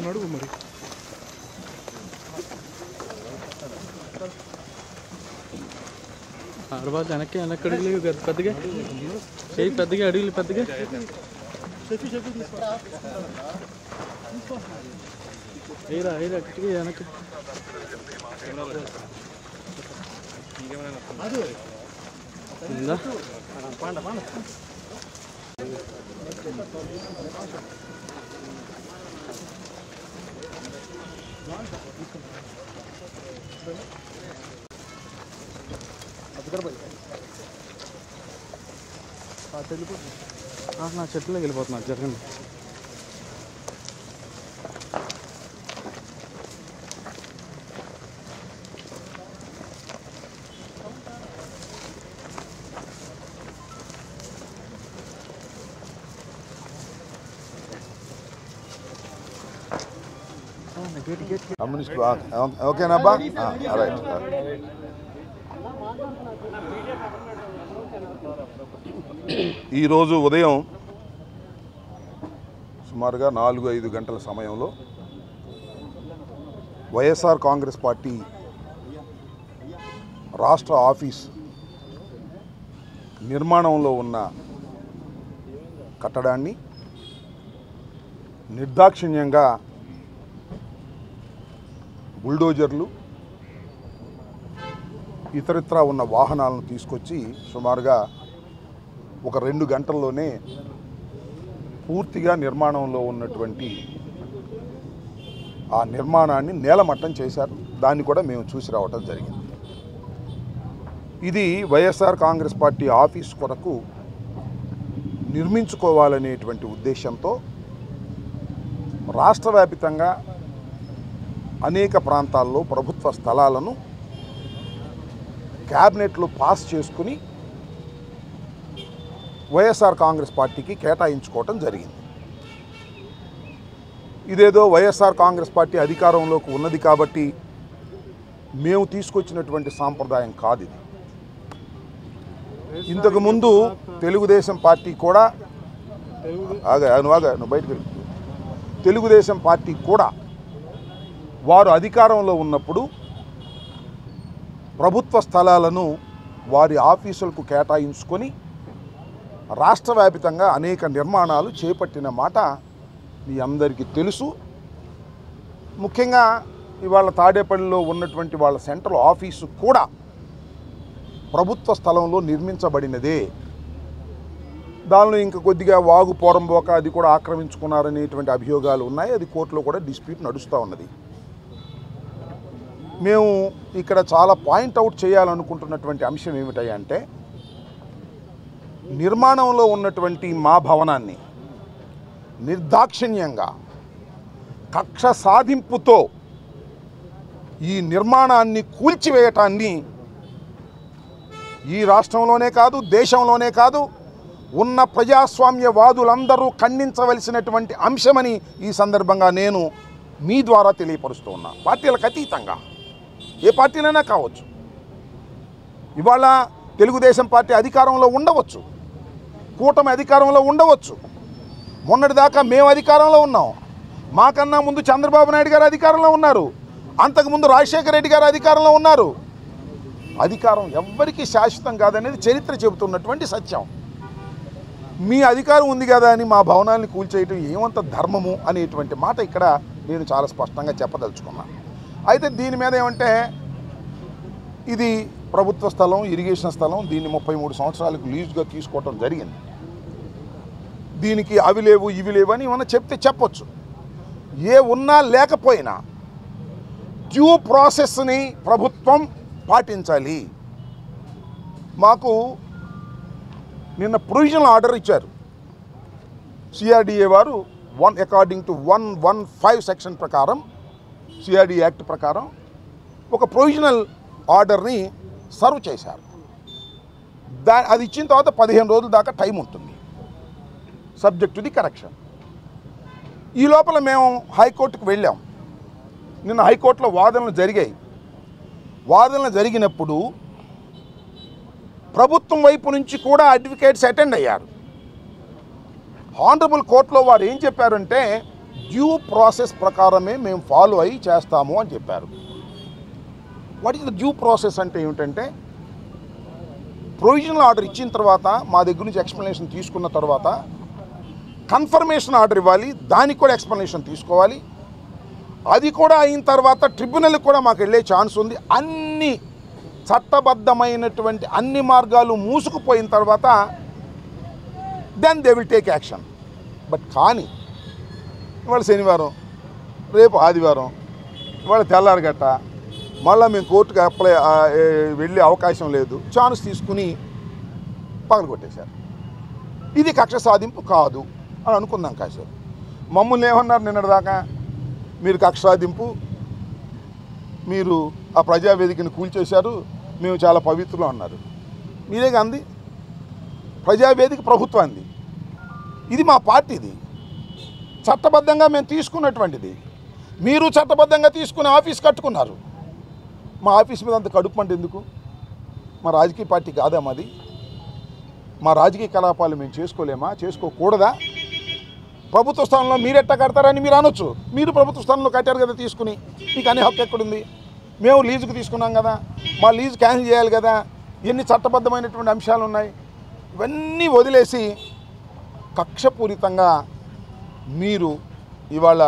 నడుగు మరి ఆడబాజు వెనక్కి అడుగులు పెద్దగా చేయి పెద్దగా అడుగులు పెద్దగా ఏరా అక్కడికి వెనక్కి నా చెట్లోకి వెళ్ళిపోతున్నా జరగండి. ఓకేనాబ్బా రైట్. ఈరోజు ఉదయం సుమారుగా 4-5 గంటల సమయంలో వైఎస్ఆర్ కాంగ్రెస్ పార్టీ రాష్ట్ర ఆఫీస్ నిర్మాణంలో ఉన్న కట్టడాన్ని నిర్దాక్షిణ్యంగా బుల్డోజర్లు ఇతరత్రా ఉన్న వాహనాలను తీసుకొచ్చి సుమారుగా ఒక 2 గంటల్లోనే పూర్తిగా నిర్మాణంలో ఉన్నటువంటి ఆ నిర్మాణాన్ని నేలమట్టం చేశారు. దాన్ని కూడా మేము చూసి రావటం జరిగింది. ఇది వైఎస్ఆర్ కాంగ్రెస్ పార్టీ ఆఫీస్ కొరకు నిర్మించుకోవాలనేటువంటి ఉద్దేశంతో రాష్ట్ర వ్యాప్తంగా అనేక ప్రాంతాల్లో ప్రభుత్వ స్థలాలను క్యాబినెట్లో పాస్ చేసుకుని వైఎస్ఆర్ కాంగ్రెస్ పార్టీకి కేటాయించుకోవటం జరిగింది. ఇదేదో వైఎస్ఆర్ కాంగ్రెస్ పార్టీ అధికారంలోకి ఉన్నది కాబట్టి మేము తీసుకొచ్చినటువంటి సాంప్రదాయం కాదు ఇది. ఇంతకుముందు తెలుగుదేశం పార్టీ కూడా నువ్వు బయటకు వెళ్ళు. తెలుగుదేశం పార్టీ కూడా వారు అధికారంలో ఉన్నప్పుడు ప్రభుత్వ స్థలాలను వారి ఆఫీసులకు కేటాయించుకొని రాష్ట్ర వ్యాప్తంగా అనేక నిర్మాణాలు చేపట్టిన మాట మీ అందరికీ తెలుసు. ముఖ్యంగా ఇవాళ తాడేపల్లిలో ఉన్నటువంటి వాళ్ళ సెంట్రల్ ఆఫీసు కూడా ప్రభుత్వ స్థలంలో నిర్మించబడినదే. దానిలో ఇంకా కొద్దిగా వాగు పోరంబోక అది కూడా ఆక్రమించుకున్నారనేటువంటి అభియోగాలు ఉన్నాయి. అది కోర్టులో కూడా డిస్ప్యూట్ నడుస్తూ ఉన్నది. మేము ఇక్కడ చాలా పాయింట్అవుట్ చేయాలనుకుంటున్నటువంటి అంశం ఏమిటంటే నిర్మాణంలో ఉన్నటువంటి మా భవనాన్ని నిర్దాక్షిణ్యంగా కక్ష సాధింపుతో ఈ నిర్మాణాన్ని కూల్చివేయటాన్ని ఈ రాష్ట్రంలోనే కాదు దేశంలోనే కాదు ఉన్న ప్రజాస్వామ్యవాదులందరూ ఖండించవలసినటువంటి అంశమని ఈ సందర్భంగా నేను మీ ద్వారా తెలియపరుస్తూ ఉన్నా. పార్టీలకు అతీతంగా ఏ పార్టీలైనా కావచ్చు. ఇవాళ తెలుగుదేశం పార్టీ అధికారంలో ఉండవచ్చు, కూటమి అధికారంలో ఉండవచ్చు. మొన్నటిదాకా మేము అధికారంలో ఉన్నాం. మాకన్నా ముందు చంద్రబాబు నాయుడు గారు అధికారంలో ఉన్నారు. అంతకుముందు రాజశేఖర రెడ్డి గారు అధికారంలో ఉన్నారు. అధికారం ఎవ్వరికీ శాశ్వతం కాదనేది చరిత్ర చెబుతున్నటువంటి సత్యం. మీ అధికారం ఉంది కదా అని మా భవనాన్ని కూల్చేయటం ఏమంత ధర్మము అనేటువంటి మాట ఇక్కడ నేను చాలా స్పష్టంగా చెప్పదలుచుకున్నాను. అయితే దీని మీద ఏమంటే ఇది ప్రభుత్వ స్థలం, ఇరిగేషన్ స్థలం. దీన్ని 33 సంవత్సరాలకు లీజుగా తీసుకోవటం జరిగింది. దీనికి అవి లేవు ఇవి లేవు అని ఏమన్నా చెప్తే చెప్పొచ్చు. ఏ ఉన్నా లేకపోయినా డ్యూ ప్రాసెస్ని ప్రభుత్వం పాటించాలి. మాకు నిన్న ప్రొవిజనల్ ఆర్డర్ ఇచ్చారు సిఆర్డిఏ వారు. అకార్డింగ్ టు 115 సెక్షన్ ప్రకారం, సిఆర్డి యాక్ట్ ప్రకారం ఒక ప్రొవిజనల్ ఆర్డర్ని సర్వ్ చేశారు. అది ఇచ్చిన తర్వాత 15 రోజుల దాకా టైం ఉంటుంది. Subject to the correction. ఈ లోపల మేము హైకోర్టుకు వెళ్ళాం. నిన్న హైకోర్టులో వాదనలు జరిగాయి. వాదనలు జరిగినప్పుడు ప్రభుత్వం వైపు నుంచి కూడా అడ్వకేట్స్ అటెండ్ అయ్యారు. ఆనరబుల్ కోర్టులో వారు ఏం చెప్పారంటే డ్యూ ప్రాసెస్ ప్రకారమే మేము ఫాలో అయ్యి చేస్తాము అని చెప్పారు. What is the due process అంటే ఏమిటంటే ప్రొవిజనల్ ఆర్డర్ ఇచ్చిన తర్వాత మా దగ్గర నుంచి ఎక్స్ప్లెనేషన్ తీసుకున్న తర్వాత కన్ఫర్మేషన్ ఆర్డర్ ఇవ్వాలి, దానికి కూడా ఎక్స్ప్లెనేషన్ తీసుకోవాలి. అది కూడా అయిన తర్వాత ట్రిబ్యునల్కి కూడా మాకు వెళ్ళే ఛాన్స్ ఉంది. అన్ని చట్టబద్ధమైనటువంటి అన్ని మార్గాలు మూసుకుపోయిన తర్వాత then they will take action. But కానీ ఇవాళ శనివారం, రేపు ఆదివారం, ఇవాళ తెల్లారగట్ట, మళ్ళీ మేము కోర్టుకు వెళ్ళే అవకాశం లేదు, ఛాన్స్ తీసుకుని పగలగొట్టేశారు. ఇది కక్ష సాధింపు కాదు అని అనుకుందాం. కాసేపు మమ్మల్ని ఏమన్నారు నిన్నటిదాకా, మీరు కక్ష సాధింపు, మీరు ఆ ప్రజావేదికను కూల్చేశారు, మేము చాలా పవిత్రులు అన్నారు. మీరే అంది ప్రజావేదిక ప్రభుత్వాన్ని, ఇది మా పార్టీది, చట్టబద్ధంగా మేము తీసుకున్నటువంటిది. మీరు చట్టబద్ధంగా తీసుకుని ఆఫీస్ కట్టుకున్నారు. మా ఆఫీస్ మీద అంత కడుపు అంటే ఎందుకు? మా రాజకీయ పార్టీ కాదా మాది? మా రాజకీయ కలాపాలు మేము చేసుకోలేమా? చేసుకోకూడదా? ప్రభుత్వ స్థానంలో మీరు ఎట్టా కడతారని మీరు అనొచ్చు. మీరు ప్రభుత్వ స్థానంలో కట్టారు కదా తీసుకుని, మీకు అనే హక్కు ఎక్కడుంది? మేము లీజుకు తీసుకున్నాం కదా, మా లీజు క్యాన్సిల్ చేయాలి కదా, ఎన్ని చట్టబద్ధమైనటువంటి అంశాలు ఉన్నాయి. ఇవన్నీ వదిలేసి కక్షపూరితంగా మీరు ఇవాళ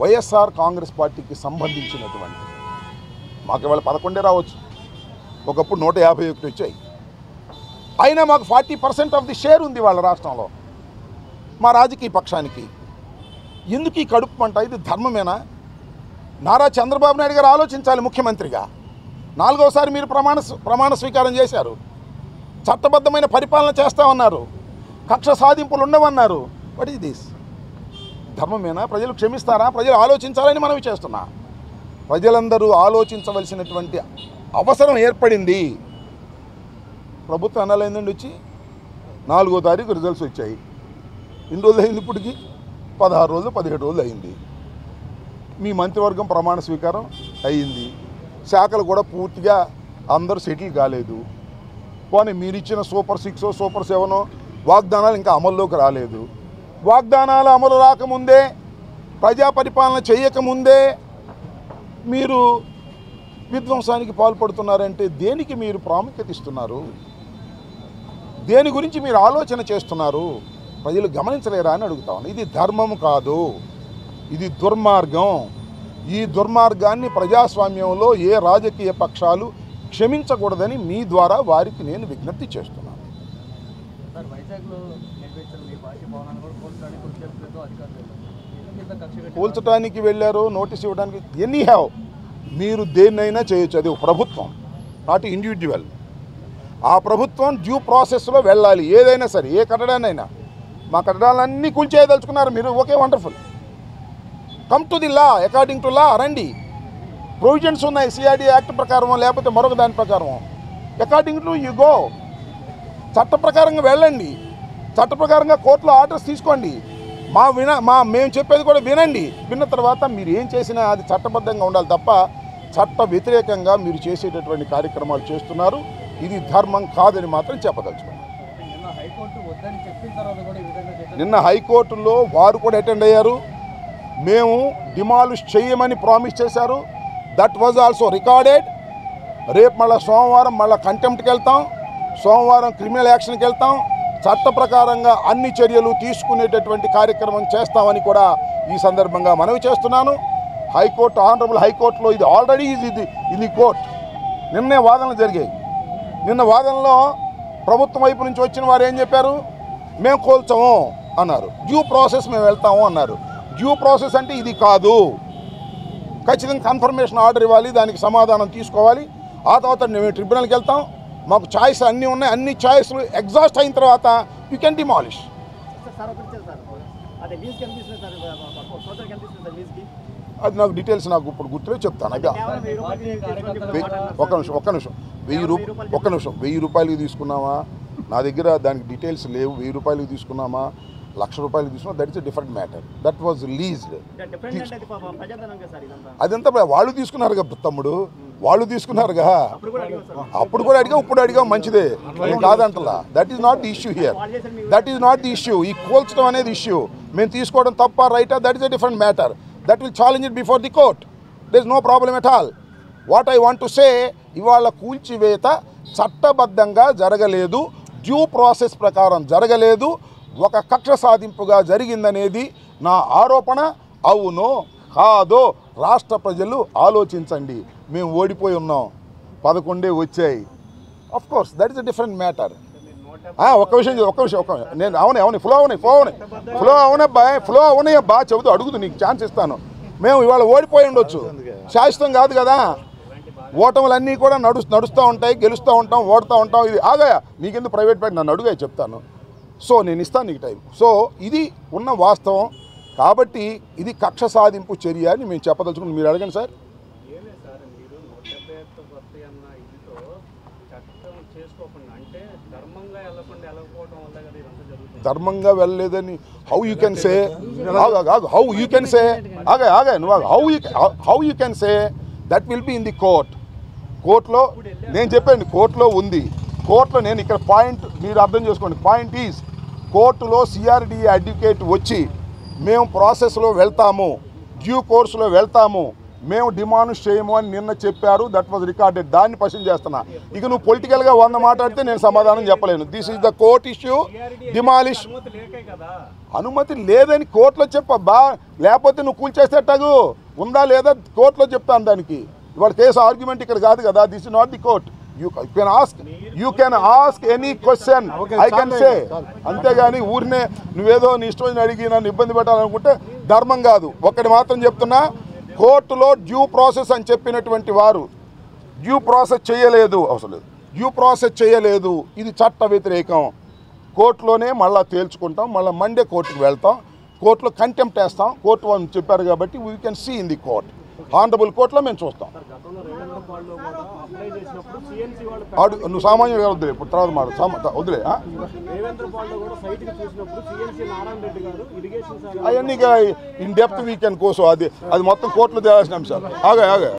వైఎస్ఆర్ కాంగ్రెస్ పార్టీకి సంబంధించినటువంటి, మాకు ఇవాళ 11 రావచ్చు, ఒకప్పుడు 151 వచ్చాయి, అయినా మాకు 40% ఆఫ్ ది షేర్ ఉంది వాళ్ళ రాష్ట్రంలో. మా రాజకీయ పక్షానికి ఎందుకు ఈ కడుపు మంట? ఇది ధర్మమేనా? నారా చంద్రబాబు నాయుడు గారు ఆలోచించాలి. ముఖ్యమంత్రిగా 4వసారి మీరు ప్రమాణ స్వీకారం చేశారు, చట్టబద్ధమైన పరిపాలన చేస్తామన్నారు, కక్ష సాధింపులు ఉండవన్నారు. What is this? ధర్మమేనా? ప్రజలు క్షమిస్తారా? ప్రజలు ఆలోచించాలని మనవి చేస్తున్నా. ప్రజలందరూ ఆలోచించవలసినటువంటి అవసరం ఏర్పడింది. ప్రభుత్వం అనాలైందండి వచ్చి 4వ తారీఖు రిజల్ట్స్ వచ్చాయి. ఎన్ని రోజులు అయింది? ఇప్పటికి 16 రోజులు 17 రోజులు అయింది. మీ మంత్రివర్గం ప్రమాణ స్వీకారం అయ్యింది. శాఖలు కూడా పూర్తిగా అందరూ సెటిల్ కాలేదు. పోనీ మీరు ఇచ్చిన సూపర్ 6 సూపర్ 7 వాగ్దానాలు ఇంకా అమల్లోకి రాలేదు. వాగ్దానాలు అమలు రాకముందే, ప్రజా పరిపాలన చేయకముందే మీరు విధ్వంసానికి పాల్పడుతున్నారంటే దేనికి మీరు ప్రాముఖ్యత ఇస్తున్నారు? దేని గురించి మీరు ఆలోచన చేస్తున్నారు? ప్రజలు గమనించలేరా అని అడుగుతాను. ఇది ధర్మం కాదు, ఇది దుర్మార్గం. ఈ దుర్మార్గాన్ని ప్రజాస్వామ్యంలో ఏ రాజకీయ పక్షాలు క్షమించకూడదని మీ ద్వారా వారికి నేను విజ్ఞప్తి చేస్తున్నాను. కూల్చడానికి వెళ్ళారు, నోటీస్ ఇవ్వడానికి, ఎనీ హ్యావ్, మీరు దేన్నైనా చేయొచ్చు. అది ప్రభుత్వం, నాట్ ఇండివిజువల్. ఆ ప్రభుత్వం డ్యూ ప్రాసెస్లో వెళ్ళాలి. ఏదైనా సరే, ఏ కట్టడాన్నైనా. మా కట్టడాలన్నీ కూల్చేయదలుచుకున్నారు మీరు, okay, wonderful. Come to the law, according to law రండి. ప్రొవిజన్స్ ఉన్నాయి సిఆర్డీ యాక్ట్ ప్రకారం, లేకపోతే మరొక దాని ప్రకారం. According to you go. చట్ట ప్రకారంగా వెళ్ళండి, చట్ట ప్రకారంగా కోర్టులో ఆర్డర్స్ తీసుకోండి. మేము చెప్పేది కూడా వినండి. విన్న తర్వాత మీరు ఏం చేసినా అది చట్టబద్ధంగా ఉండాలి తప్ప చట్ట వ్యతిరేకంగా మీరు చేసేటటువంటి కార్యక్రమాలు చేస్తున్నారు. ఇది ధర్మం కాదని మాత్రం చెప్పదలుచుకున్నాను. నిన్న హైకోర్టులో వారు కూడా అటెండ్ అయ్యారు. మేము డిమాలిష్ చేయమని ప్రామిస్ చేశారు. That was also recorded. రేపు మళ్ళీ సోమవారం మళ్ళీ కంటెంప్ట్కి వెళ్తాం, సోమవారం క్రిమినల్ యాక్షన్కి వెళ్తాం. చట్ట ప్రకారంగా అన్ని చర్యలు తీసుకునేటటువంటి కార్యక్రమం చేస్తామని కూడా ఈ సందర్భంగా మనవి చేస్తున్నాను. హైకోర్టు, ఆనరబుల్ హైకోర్టులో ఇది ఆల్రెడీ ఇది కోర్ట్. నిన్నే వాదనలు జరిగాయి. నిన్న వాదనలో ప్రభుత్వం వైపు నుంచి వచ్చిన వారు ఏం చెప్పారు? మేము కోల్చము అన్నారు. డ్యూ ప్రాసెస్ మేము వెళ్తాము అన్నారు. డ్యూ ప్రాసెస్ అంటే ఇది కాదు. ఖచ్చితంగా కన్ఫర్మేషన్ ఆర్డర్ ఇవ్వాలి, దానికి సమాధానం తీసుకోవాలి. ఆ తర్వాత మేము ట్రిబ్యునల్కి వెళ్తాం. మాకు ఛాయిస్ అన్నీ ఉన్నాయి. అన్ని ఛాయిస్లు ఎగ్జాస్ట్ అయిన తర్వాత యూ కెన్ డిమాలిష్. అది నాకు డీటెయిల్స్ నాకు ఇప్పుడు గుర్తులే చెప్తాను. అది ఒక్క నిమిషం 1000 రూపాయలకి తీసుకున్నామా, నా దగ్గర దానికి డీటెయిల్స్ లేవు. 1000 రూపాయలకి తీసుకున్నామా, 1,00,000 రూపాయలకి తీసుకున్నా, that is a different matter. That was leased. అదంతా వాళ్ళు తీసుకున్నారు కదా తమ్ముడు, వాళ్ళు తీసుకున్నారుగా. అప్పుడు కూడా అడిగా, ఇప్పుడు అడిగా, మంచిదే, నేను కాదంటలా. That is not the issue here. That is not the issue. ఈ కోల్చడం అనేది ఇష్యూ. మేము తీసుకోవడం తప్ప రైటా, that is a different matter. That will challenge it before the court. There is no problem at all. What I want to say, ఇవాళ కూల్చివేత చట్టబద్ధంగా జరగలేదు, డ్యూ ప్రాసెస్ ప్రకారం జరగలేదు, ఒక కక్ష సాధింపుగా జరిగిందనేది నా ఆరోపణ. అవునో కాదో రాష్ట్ర ప్రజలు ఆలోచించండి. మేము ఓడిపోయి ఉన్నాం, 11 వచ్చాయి. Of course that is a different matter. ఒక్క విషయం నేను అవునే ఫ్లో అవునాయి బా చెబుతూ అడుగుతూ నీకు ఛాన్స్ ఇస్తాను. మేము ఇవాళ ఓడిపోయి ఉండొచ్చు, శాశ్వతం కాదు కదా. ఓటములన్నీ కూడా నడుస్తూ ఉంటాయి, గెలుస్తూ ఉంటాం, ఓడుతూ ఉంటాం. ఇది ఆగాయా మీకెందుకు ప్రైవేట్ పెట్టి నన్ను అడుగా చెప్తాను. సో నేను ఇస్తాను నీకు టైం. సో ఇది ఉన్న వాస్తవం. కాబట్టి ఇది కక్ష సాధింపు చర్య అని మేము చెప్పదలుచుకున్నాం. మీరు అడగండి సార్. ధర్మంగా వెళ్ళలేదని how you can say, how you can say that will be in the court. కోర్టులో నేను చెప్పండి, కోర్టులో ఉంది. కోర్టులో నేను ఇక్కడ పాయింట్ మీరు అర్థం చేసుకోండి. పాయింట్ ఈజ్, కోర్టులో సిఆర్డిఏ అడ్వకేట్ వచ్చి మేము ప్రాసెస్లో వెళ్తాము, డ్యూ కోర్సులో వెళ్తాము, మేము డిమాండ్ చేయము అని నిన్న చెప్పారు. That was recorded. దాన్ని క్వశ్చన్ చేస్తున్నా. ఇక నువ్వు పొలిటికల్గా 100 మాట్లాడితే నేను సమాధానం చెప్పలేను. This is the court issue. Demolish అనుమతి లేదని కోర్టులో చెప్పబ్బా, లేకపోతే నువ్వు కూల్చేసేటగు ఉందా లేదా కోర్టులో చెప్తాను దానికి. ఇవాళ కేసు ఆర్గ్యుమెంట్ ఇక్కడ కాదు కదా. This is not the court. You can ask any question, I can say. అంతేగాని ఊరినే నువ్వేదో నీ ఇష్టం అడిగి నన్ను ఇబ్బంది పెట్టాలనుకుంటే ధర్మం కాదు. ఒకటి మాత్రం చెప్తున్నా, కోర్టులో డ్యూ ప్రాసెస్ అని చెప్పినటువంటి వారు డ్యూ ప్రాసెస్ చేయలేదు, అవసరం లేదు, డ్యూ ప్రాసెస్ చేయలేదు, ఇది చట్ట వ్యతిరేకం. కోర్టులోనే మళ్ళీ తేల్చుకుంటాం, మళ్ళీ మండే కోర్టుకు వెళ్తాం, కోర్టులో కంటెంప్ట్ వేస్తాం. కోర్టు వాళ్ళు చెప్పారు కాబట్టి we can see in the court. Honourable కోర్టులో మేము చూస్తాం. నువ్వు సామాన్యుడు వద్దులే, ఇప్పుడు తర్వాత మాట వద్దులే. అవన్నీ in depth we can course. అది మొత్తం కోర్టులో తేలాల్సిన అంశాలు. ఆగా